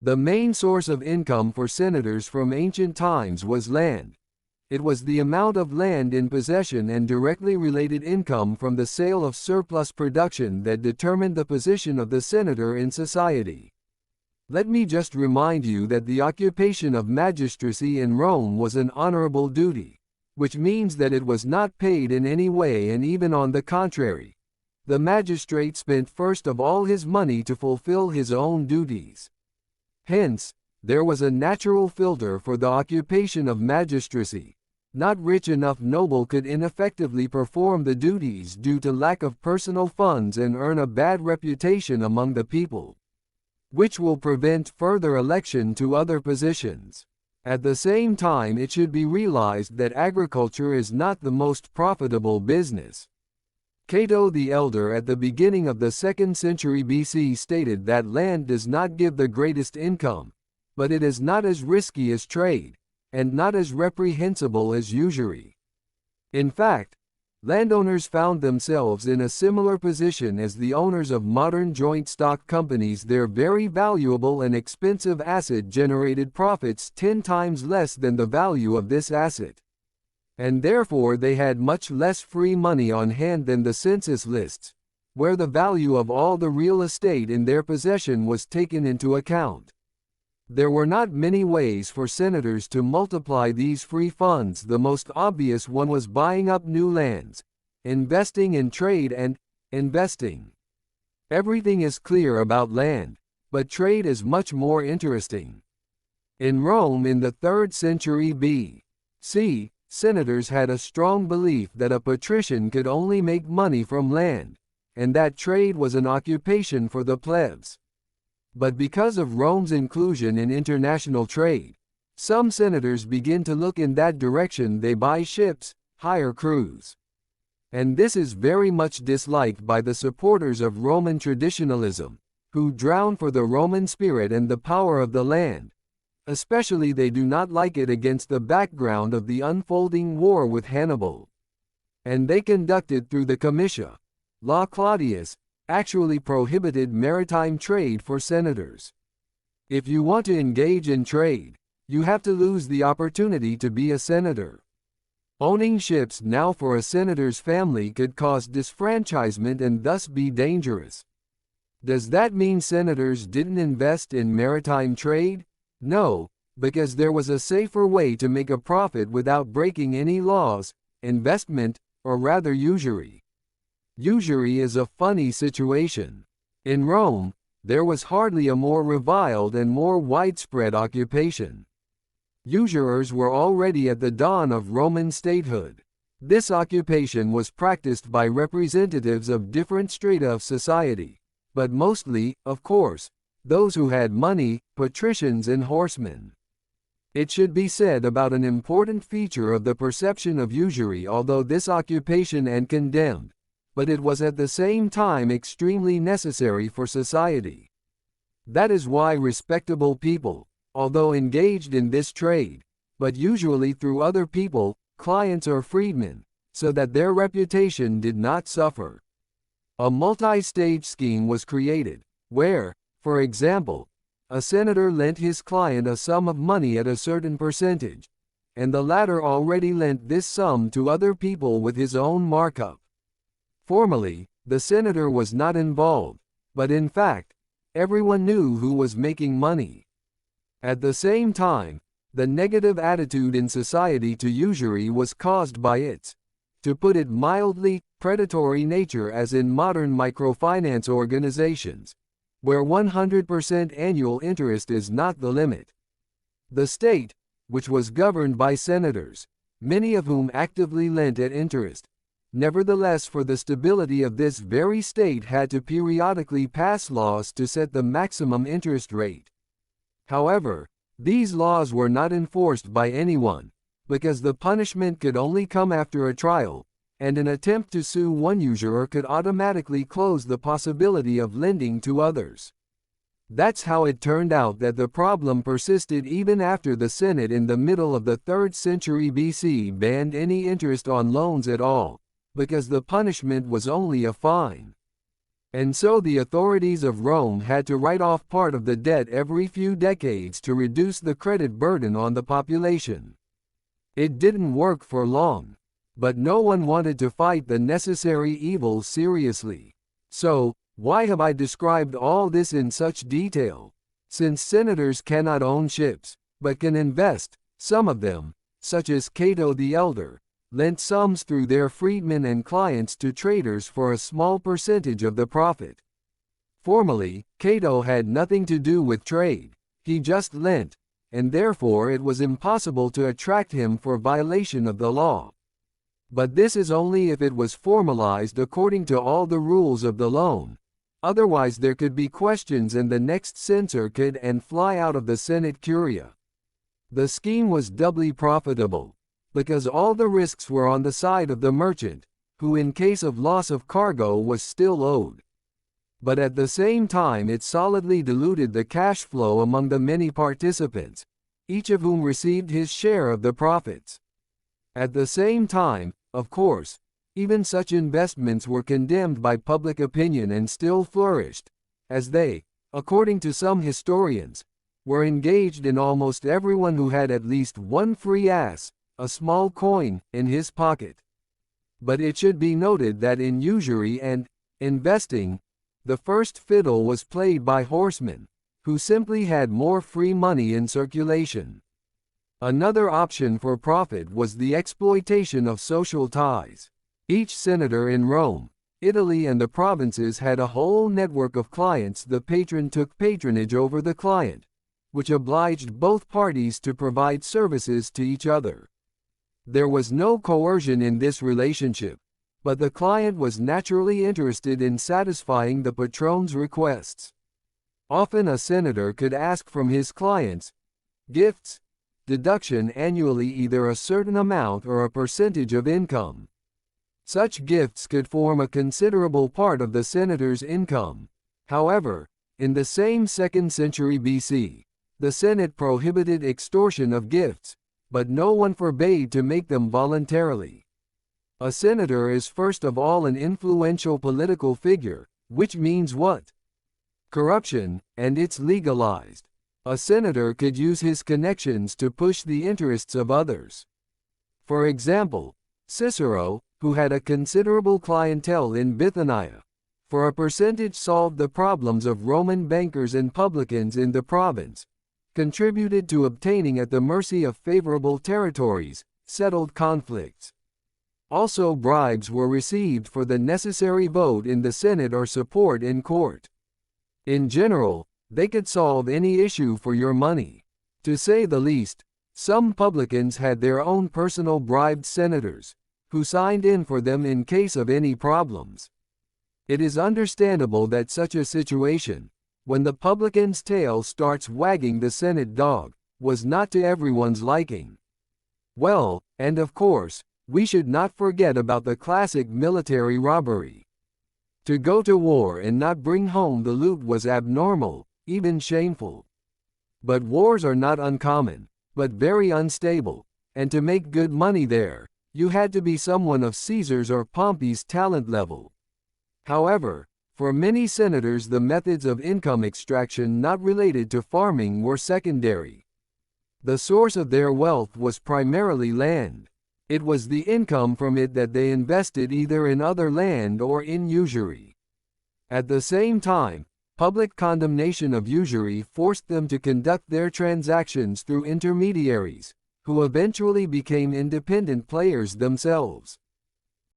The main source of income for senators from ancient times was land. It was the amount of land in possession and directly related income from the sale of surplus production that determined the position of the senator in society. Let me just remind you that the occupation of magistracy in Rome was an honorable duty, which means that it was not paid in any way, and even on the contrary, the magistrate spent first of all his money to fulfill his own duties. Hence, there was a natural filter for the occupation of magistracy. Not rich enough noble could ineffectively perform the duties due to lack of personal funds and earn a bad reputation among the people, which will prevent further election to other positions. At the same time, it should be realized that agriculture is not the most profitable business. Cato the Elder at the beginning of the 2nd century BC stated that land does not give the greatest income, but it is not as risky as trade, and not as reprehensible as usury. In fact, landowners found themselves in a similar position as the owners of modern joint stock companies. Their very valuable and expensive asset generated profits 10 times less than the value of this asset, and therefore they had much less free money on hand than the census lists, where the value of all the real estate in their possession was taken into account. There were not many ways for senators to multiply these free funds. The most obvious one was buying up new lands, investing in trade, and investing. Everything is clear about land, but trade is much more interesting. In Rome in the 3rd century B.C., senators had a strong belief that a patrician could only make money from land, and that trade was an occupation for the plebs. But because of Rome's inclusion in international trade, some senators begin to look in that direction. They buy ships, hire crews. And this is very much disliked by the supporters of Roman traditionalism, who drown for the Roman spirit and the power of the land. Especially they do not like it against the background of the unfolding war with Hannibal. And they conducted through the Comitia. Law Claudius actually prohibited maritime trade for senators. If you want to engage in trade, you have to lose the opportunity to be a senator. Owning ships now for a senator's family could cause disfranchisement and thus be dangerous. Does that mean senators didn't invest in maritime trade? No, because there was a safer way to make a profit without breaking any laws: investment, or rather usury. Usury is a funny situation. In Rome, there was hardly a more reviled and more widespread occupation. Usurers were already at the dawn of Roman statehood. This occupation was practiced by representatives of different strata of society, but mostly, of course, those who had money, patricians and horsemen. It should be said about an important feature of the perception of usury, although this occupation and condemned, but it was at the same time extremely necessary for society. That is why respectable people, although engaged in this trade, but usually through other people, clients or freedmen, so that their reputation did not suffer. A multi-stage scheme was created, where, for example, a senator lent his client a sum of money at a certain percentage, and the latter already lent this sum to other people with his own markup. Formally, the senator was not involved, but in fact, everyone knew who was making money. At the same time, the negative attitude in society to usury was caused by its, to put it mildly, predatory nature, as in modern microfinance organizations, where 100% annual interest is not the limit. The state, which was governed by senators, many of whom actively lent at interest, nevertheless, for the stability of this very state, had to periodically pass laws to set the maximum interest rate. However, these laws were not enforced by anyone, because the punishment could only come after a trial, and an attempt to sue one usurer could automatically close the possibility of lending to others. That's how it turned out that the problem persisted even after the Senate in the middle of the 3rd century BC banned any interest on loans at all, because the punishment was only a fine. And so the authorities of Rome had to write off part of the debt every few decades to reduce the credit burden on the population. It didn't work for long, but no one wanted to fight the necessary evil seriously. So, why have I described all this in such detail? Since senators cannot own ships, but can invest, some of them, such as Cato the Elder, lent sums through their freedmen and clients to traders for a small percentage of the profit. Formally, Cato had nothing to do with trade, he just lent, and therefore it was impossible to attract him for violation of the law. But this is only if it was formalized according to all the rules of the loan. Otherwise there could be questions and the next censor could fly out of the Senate Curia. The scheme was doubly profitable, because all the risks were on the side of the merchant, who in case of loss of cargo was still owed. But at the same time it solidly diluted the cash flow among the many participants, each of whom received his share of the profits. At the same time, of course, even such investments were condemned by public opinion and still flourished, as they, according to some historians, were engaged in almost everyone who had at least one free ass, a small coin, in his pocket. But it should be noted that in usury and investing, the first fiddle was played by horsemen, who simply had more free money in circulation. Another option for profit was the exploitation of social ties. Each senator in Rome, Italy and the provinces had a whole network of clients. The patron took patronage over the client, which obliged both parties to provide services to each other. There was no coercion in this relationship, but the client was naturally interested in satisfying the patron's requests. Often a senator could ask from his clients gifts, deduction annually, either a certain amount or a percentage of income. Such gifts could form a considerable part of the senator's income. However, in the same 2nd century BC, the Senate prohibited extortion of gifts, but no one forbade to make them voluntarily. A senator is first of all an influential political figure, which means what? Corruption, and it's legalized. A senator could use his connections to push the interests of others. For example, Cicero, who had a considerable clientele in Bithynia, for a percentage solved the problems of Roman bankers and publicans in the province, contributed to obtaining at the mercy of favorable territories, settled conflicts. Also bribes were received for the necessary vote in the Senate or support in court. In general, they could solve any issue for your money. To say the least, some publicans had their own personal bribed senators, who signed in for them in case of any problems. It is understandable that such a situation, when the publican's tail starts wagging the Senate dog, was not to everyone's liking. Well, and of course, we should not forget about the classic military robbery. To go to war and not bring home the loot was abnormal, even shameful. But wars are not uncommon, but very unstable, and to make good money there, you had to be someone of Caesar's or Pompey's talent level. However, for many senators the methods of income extraction not related to farming were secondary. The source of their wealth was primarily land. It was the income from it that they invested either in other land or in usury. At the same time, public condemnation of usury forced them to conduct their transactions through intermediaries, who eventually became independent players themselves.